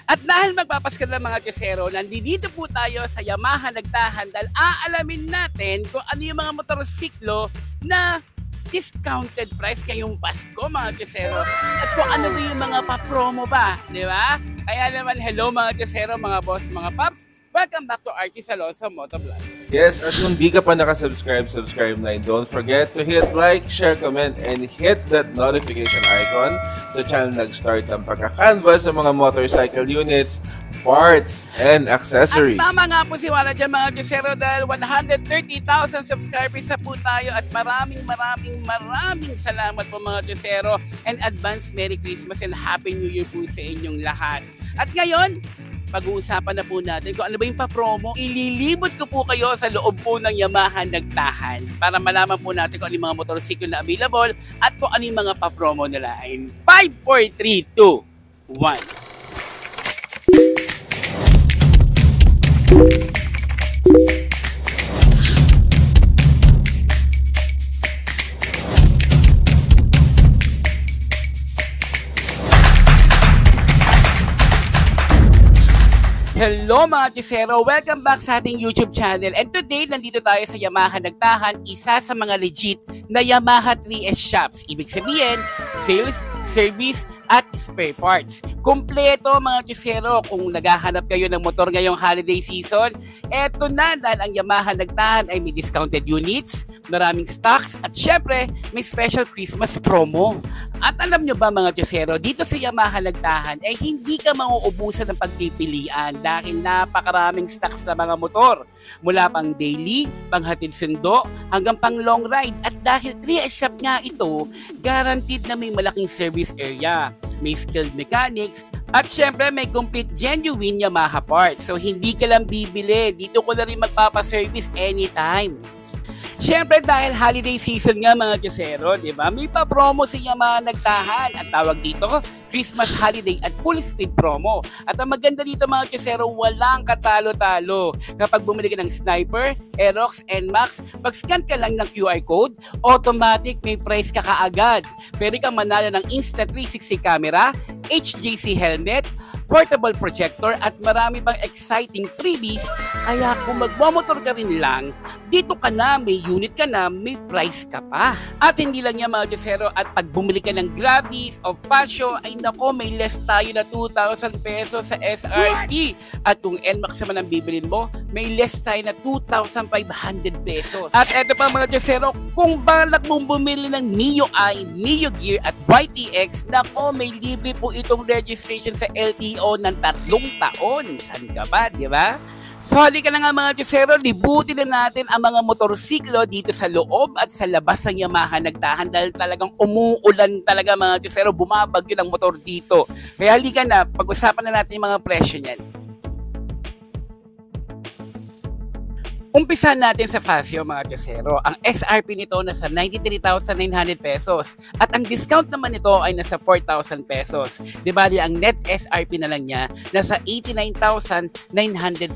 At dahil magpapasko ng mga Diyosero, nandito po tayo sa Yamaha Nagtahan dahil aalamin natin kung ano yung mga motorsiklo na discounted price ngayong Pasko mga Diyosero. At kung ano ba yung mga pa-promo ba, di ba? Kaya naman, hello mga Diyosero, mga boss, mga paps. Welcome back to Archie Salosa Motovlog. Yes, at kung di ka pa nakasubscribe, subscribe na. Don't forget to hit like, share, comment, and hit that notification icon sa channel nag-start ang pagka-canvas sa mga motorcycle units, parts, and accessories. At tama nga po si Wala dyan mga Diyosero dahil 130,000 subscribers na po tayo at maraming salamat po mga Diyosero and advance Merry Christmas and Happy New Year po sa inyong lahat. At ngayon, pag-uusapan na po natin kung ano ba yung pa-promo. Ililibot ko po kayo sa loob po ng Yamaha Nagtahan para malaman po natin kung ano yung mga motorsiklo na available at kung ano yung mga pa-promo nila. In 5, 4, 3, 2, 1. Hello mga Diyosero! Welcome back sa ating YouTube channel. And today, nandito tayo sa Yamaha Nagtahan, isa sa mga legit na Yamaha 3S shops. Ibig sabihin, sales, service, at spare parts. Kompleto mga Diyosero kung naghahanap kayo ng motor ngayong holiday season. Eto na dahil ang Yamaha Nagtahan ay may discounted units, maraming stocks, at syempre may special Christmas promo. At alam nyo ba mga Diyosero, dito sa Yamaha Nagtahan ay hindi ka mauubusan ng pagpipilian dahil napakaraming stocks sa mga motor. Mula pang daily, panghatid sundo, hanggang pang long ride. At dahil 3S shop nga ito, guaranteed na may malaking service area. May skilled mechanics, at syempre may complete genuine Yamaha parts. So hindi ka lang bibili, dito ko na rin magpapaservice anytime. Syempre dahil holiday season nga mga Diyosero, di ba? May pa-promo sa Yamaha Nagtahan. Ang tawag dito, Christmas Holiday at Full Speed Promo. At ang maganda dito mga Diyosero, walang katalo-talo. Kapag bumili ka ng Sniper, Aerox, NMAX, pag-scan ka lang ng QR code, automatic may price ka kaagad. Pwede kang manalo ng Insta360 camera, HJC helmet, portable projector at marami pang exciting freebies. Kaya kung magmamotor ka rin lang, dito ka na, may unit ka na, may price ka pa. At hindi lang yan mga Diyosero, at pag bumili ka ng Gravis o Fascio, ay nako, may less tayo na 2,000 pesos sa SRP. At kung NMAX naman ang bibilin mo, may less tayo na 2,500 pesos. At eto pa mga Diyosero, kung balak mong bumili ng Mio I, Mio Gear at YTX, nako, may libre po itong registration sa LTO ng 3 taon. San ka ba, di ba? So halika na nga mga Diyosero, libutin na natin ang mga motorsiklo dito sa loob at sa labas ng Yamaha Nagtahan dahil talagang umuulan talaga mga Diyosero, bumabagyo ng motor dito. Kaya halika na, pag-usapan na natin yung mga presyo niyan. Umpisahan natin sa Fascio mga Diyosero. Ang SRP nito nasa 93,900 pesos at ang discount naman nito ay nasa 4,000 pesos. Di ba ang net SRP na lang niya nasa 89,900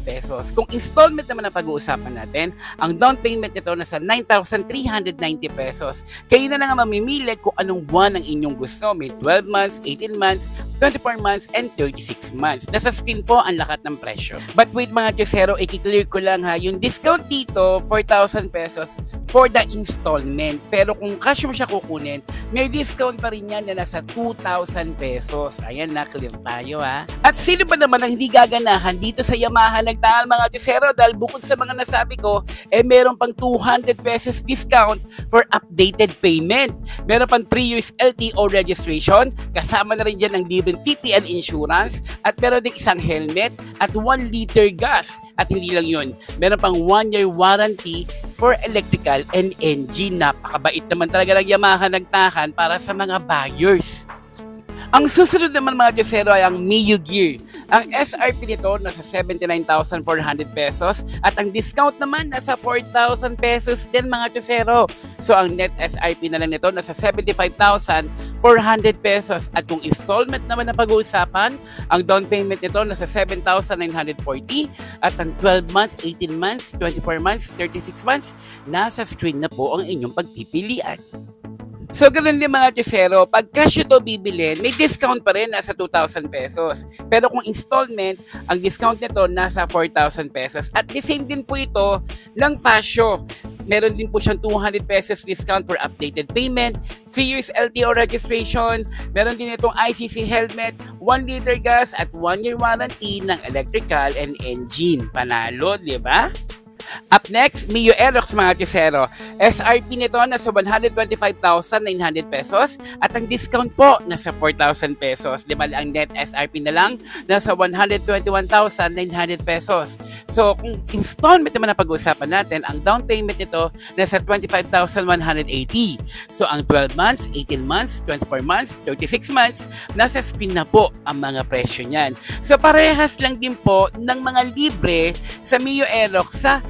pesos. Kung installment naman ang pag-uusapan natin, ang down payment nito nasa 9,390 pesos. Kayo na lang ang mamimili kung anong buwan ang inyong gusto. May 12 months, 18 months, 24 months, and 36 months. Nasa screen po ang lahat ng presyo. But wait mga Diyosero, i-clear ko lang ha, yung discount dito, 4,000 pesos for the installment. Pero kung cash mo siya kukunin, may discount pa rin yan na nasa 2,000 pesos. Ayan na, clear tayo ha. At sino ba naman ang hindi gaganahan dito sa Yamaha Nagtahan mga Diyosero dahil bukod sa mga nasabi ko, meron pang 200 pesos discount for updated payment. Meron pang 3 years LTO registration, kasama na rin dyan ang libreng TPN insurance, at meron din isang helmet at 1 liter gas. At hindi lang yun, meron pang 1-year warranty for electrical and engine. Napakabait naman talaga ng Yamaha Nagtahan para sa mga buyers. Ang susunod naman mga Diyosero ay ang Mio Gear. Ang SRP nito nasa 79,400 pesos at ang discount naman nasa 4,000 pesos din mga Diyosero. So ang net SRP na lang nito nasa 75,400 pesos at kung installment naman na pag-uusapan, ang down payment nito nasa 7,940 at ang 12 months, 18 months, 24 months, 36 months, nasa screen na po ang inyong pagpipilian. So, ganun din mga Chesero, pag cash ito bibilin, may discount pa rin nasa 2,000 pesos. Pero kung installment, ang discount nito nasa 4,000 pesos. At the same din po ito ng Fascio. Meron din po siyang 200 pesos discount for updated payment, 3 years LTO registration, meron din itong ICC helmet, 1 liter gas at 1 year warranty ng electrical and engine. Panalo, di ba? Up next, Mio Aerox mga Chesero. SRP nito nasa 125,900 pesos at ang discount po nasa 4,000 pesos. Di ba ang net SRP na lang nasa 121,900 pesos. So kung installment naman na pag-uusapan natin, ang down payment nito nasa 25,180. So ang 12 months, 18 months, 24 months, 36 months, nasa screen na po ang mga presyo niyan. So parehas lang din po ng mga libre sa Mio Aerox sa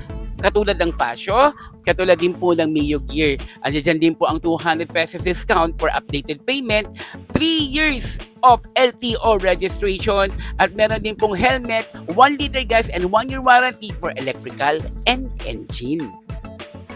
katulad ng Fascio, katulad din po ng Mio Gear. Andiyan din po ang 200 pesos discount for updated payment, 3 years of LTO registration, at meron din pong helmet, 1 liter gas, and 1 year warranty for electrical and engine.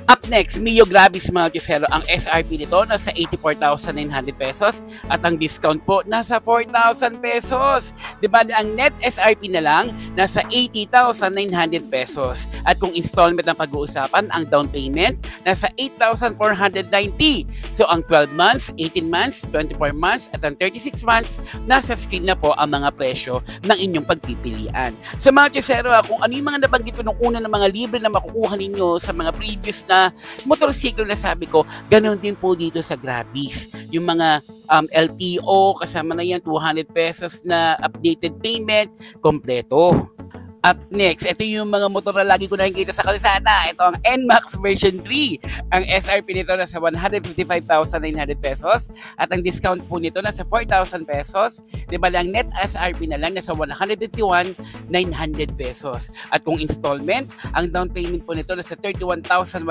Up next, Mio Gravis mga Chesero. Ang SRP nito nasa 84,900 pesos at ang discount po nasa 4,000 pesos. Diba ang net SRP na lang nasa 80,900 pesos. At kung installment ang pag-uusapan, ang down payment nasa 8,490. So ang 12 months, 18 months, 24 months at ang 36 months, nasa screen na po ang mga presyo ng inyong pagpipilian. So mga Chesero, kung ano yung mga nabanggit ko nung una ng mga libre na makukuha ninyo sa mga previous na motorsiklo na sabi ko, ganoon din po dito sa Gravis. Yung mga LTO, kasama na yan, 200 pesos na updated payment, kompleto. Up next, ito yung mga motor na lagi ko nakikita sa kalsada. Ito ang NMAX version 3. Ang SRP nito nasa 155,900 pesos at ang discount po nito nasa 4,000 pesos. Diba lang net SRP na lang nasa 151,900 pesos. At kung installment, ang down payment po nito nasa 31,180.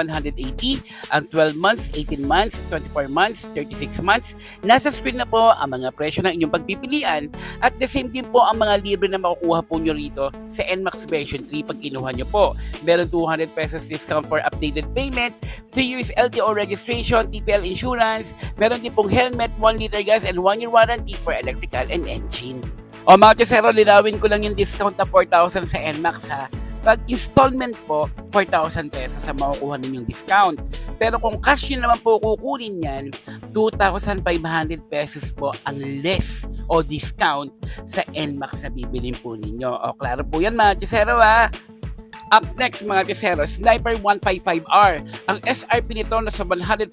Ang 12 months, 18 months, 24 months, 36 months. Nasa screen na po ang mga presyo ng inyong pagpipilian at the same din po ang mga libre na makukuha po nyo rito sa NMAX version 3 pag kinuha nyo po. Meron 200 pesos discount for updated payment, 3 years LTO registration, TPL insurance, meron din pong helmet, 1 liter gas, and 1 year warranty for electrical and engine. O mga Chesero, linawin ko lang yung discount na 4,000 sa NMAX ha. Pag installment po, 4,000 pesos sa makukuha ninyong discount. Pero kung cash yun naman po kukunin yan, 2,500 pesos po ang less o discount sa NMAX na bibilin po ninyo. O klaro po yan mga Chesero ha. Up next mga Chesero, Sniper 155R. Ang SRP nito nasa 145,900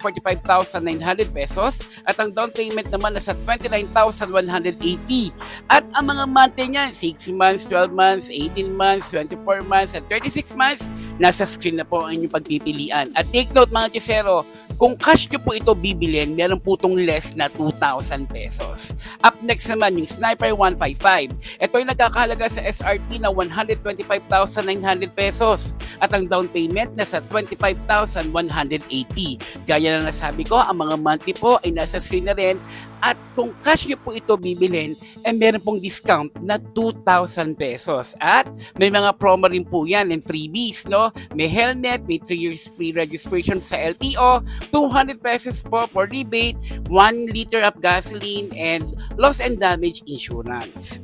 pesos at ang down payment naman nasa 29,180. At ang mga monthly niyan, 6 months, 12 months, 18 months, 24 months, at 36 months, nasa screen na po ang inyong pagpipilian. At take note mga Chesero, kung cash nyo po ito bibilin, meron po itong less na 2,000 pesos. Up next naman yung Sniper 155. Ito ay nagkakahalaga sa SRP na 125,900 pesos at ang down payment nasa 25,180. Gaya na nasabi ko, ang mga monthly po ay nasa screen na rin at kung cash nyo po ito bibilin, meron pong discount na 2,000 pesos. At may mga promo rin po yan and freebies, no? May helmet, may 3 years free registration sa LTO, 200 pesos po for rebate, 1 liter of gasoline, and loss and damage insurance.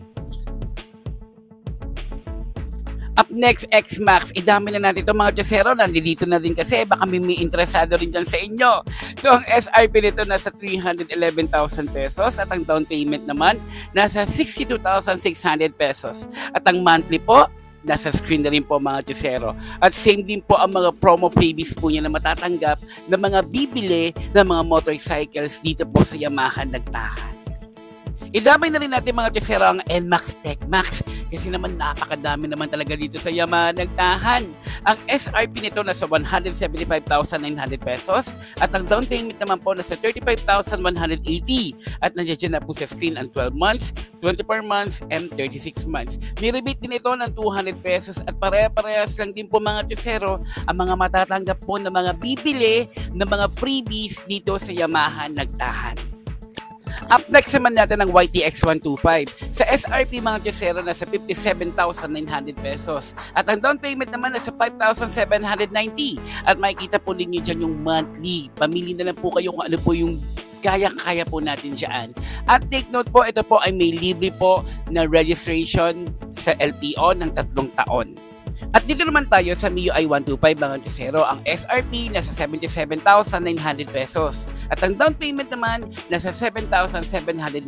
Up next, X-Max. Idami na natin ito mga Chesero. Nandito na din kasi baka may interesado rin dyan sa inyo. So, ang SRP nito nasa 311,000 pesos at ang down payment naman nasa 62,600 pesos. At ang monthly po, nasa screen na rin po mga Chesero. At same din po ang mga promo freebies po niya na matatanggap ng mga bibili ng mga motorcycles dito po sa Yamaha Nagtahan. Idamay na rin natin mga Chesero ang NMAX TechMax kasi naman napakadami naman talaga dito sa Yamaha Nagtahan. Ang SRP nito nasa 175,900 pesos at ang down payment naman po nasa 35,180 at nandiyan na po sa screen ang 12 months, 24 months, and 36 months. May rebate din ito ng 200 pesos at pare-parehas lang din po mga Chesero ang mga matatanggap po ng mga bibili ng mga freebies dito sa Yamaha Nagtahan. Up next naman natin ang YTX 125. Sa SRP mga Chesero nasa 57,900 pesos. At ang down payment naman nasa 5,790. At makikita po ninyo dyan yung monthly. Pamili na lang po kayo kung ano po yung kaya po natin dyan. At take note po, ito po ay may libre po na registration sa LTO ng 3 taon. At dito naman tayo sa MIUI 125 mga Chusero. Ang SRP nasa 77,900 pesos. At ang down payment naman nasa 7,790.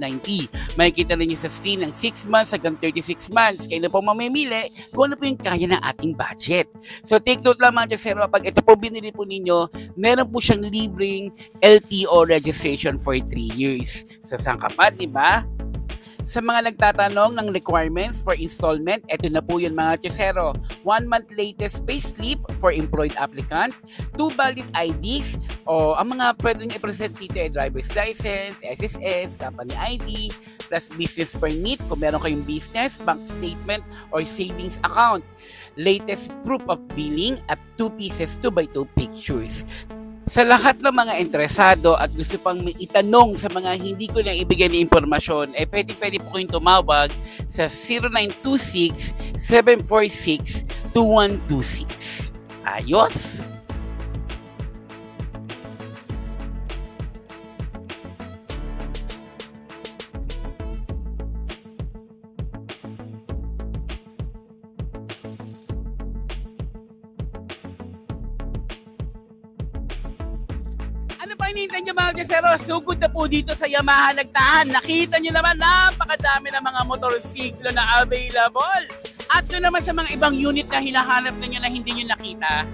Makikita ninyo sa screen ng 6 months hanggang 36 months. Kayo na po mamimili kung ano po yung kaya ng ating budget. So take note lang mga Chusero, pag ito po binili po ninyo, meron po siyang libreng LTO registration for 3 years. So saan ka pa, diba? Sa mga nagtatanong ng requirements for installment, eto na po yun mga Chusero. 1 month latest payslip for employed applicant, 2 valid IDs, o ang mga pwede nyo i-present dito ay driver's license, SSS, company ID, plus business permit kung meron kayong business, bank statement, or savings account. Latest proof of billing at 2 pieces 2x2 pictures. Sa lahat ng mga interesado at gusto pang may itanong sa mga hindi ko lang ibigay na impormasyon, pwede po kayong tumawag sa 0926-746-2126. Ayos! Ano pa hinihintay nyo mga Chusero? Sugod na po dito sa Yamaha Nagtahan. Nakita nyo naman, napakadami ng mga motorsiklo na available. At yun naman sa mga ibang unit na hinahanap ninyo na hindi nyo nakita.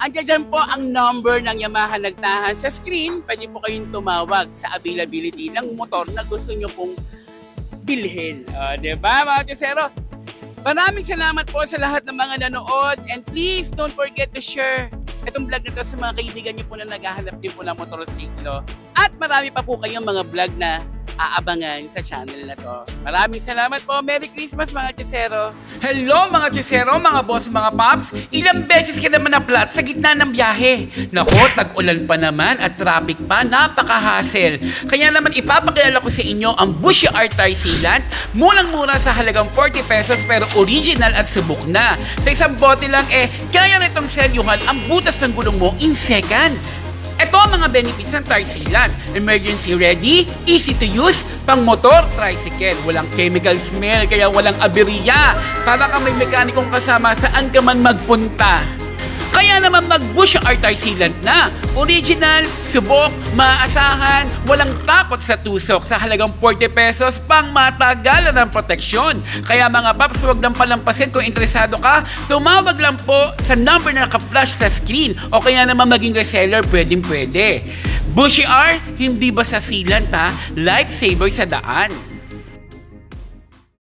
Andiyan dyan po ang number ng Yamaha Nagtahan sa screen. Pwede po kayong tumawag sa availability ng motor na gusto nyo pong bilhin. Diba mga Chusero? Maraming salamat po sa lahat ng mga nanood. And please don't forget to share itong vlog na to sa mga kaibigan niyo po na naghahanap din po ng motorsiklo. At marami pa po kayong mga vlog na aabangan sa channel na to. Maraming salamat po. Merry Christmas mga Chusero. Hello mga Chusero, mga boss, mga paps. Ilang beses ka naman na-flat sa gitna ng biyahe. Nako, tag-ulan pa naman at traffic pa. Napaka-hassle. Kaya naman ipapakilala ko sa inyo ang Bushi R Tire Sealant. Murang-mura sa halagang 40 pesos pero original at subok na. Sa isang bote lang kaya nitong selyuhan ang butas ng gulong mo in seconds. Ito ang mga benefits ng Tire Sealant. Emergency ready, easy to use, pang motor, tricycle. Walang chemical smell, kaya walang aberya. Para ka may mekanikong kasama saan ka man magpunta. Kaya naman mag-Bushi R Tire Sealant na. Original, subok, maaasahan, walang takot sa tusok. Sa halagang 40 pesos, pang matagalan ng proteksyon. Kaya mga paps, huwag lang palampasin kung interesado ka. Tumawag lang po sa number na naka-flash sa screen. O kaya naman maging reseller, pwedeng-pwede. Bushi R, hindi basta sealant ha, lifesaver sa daan.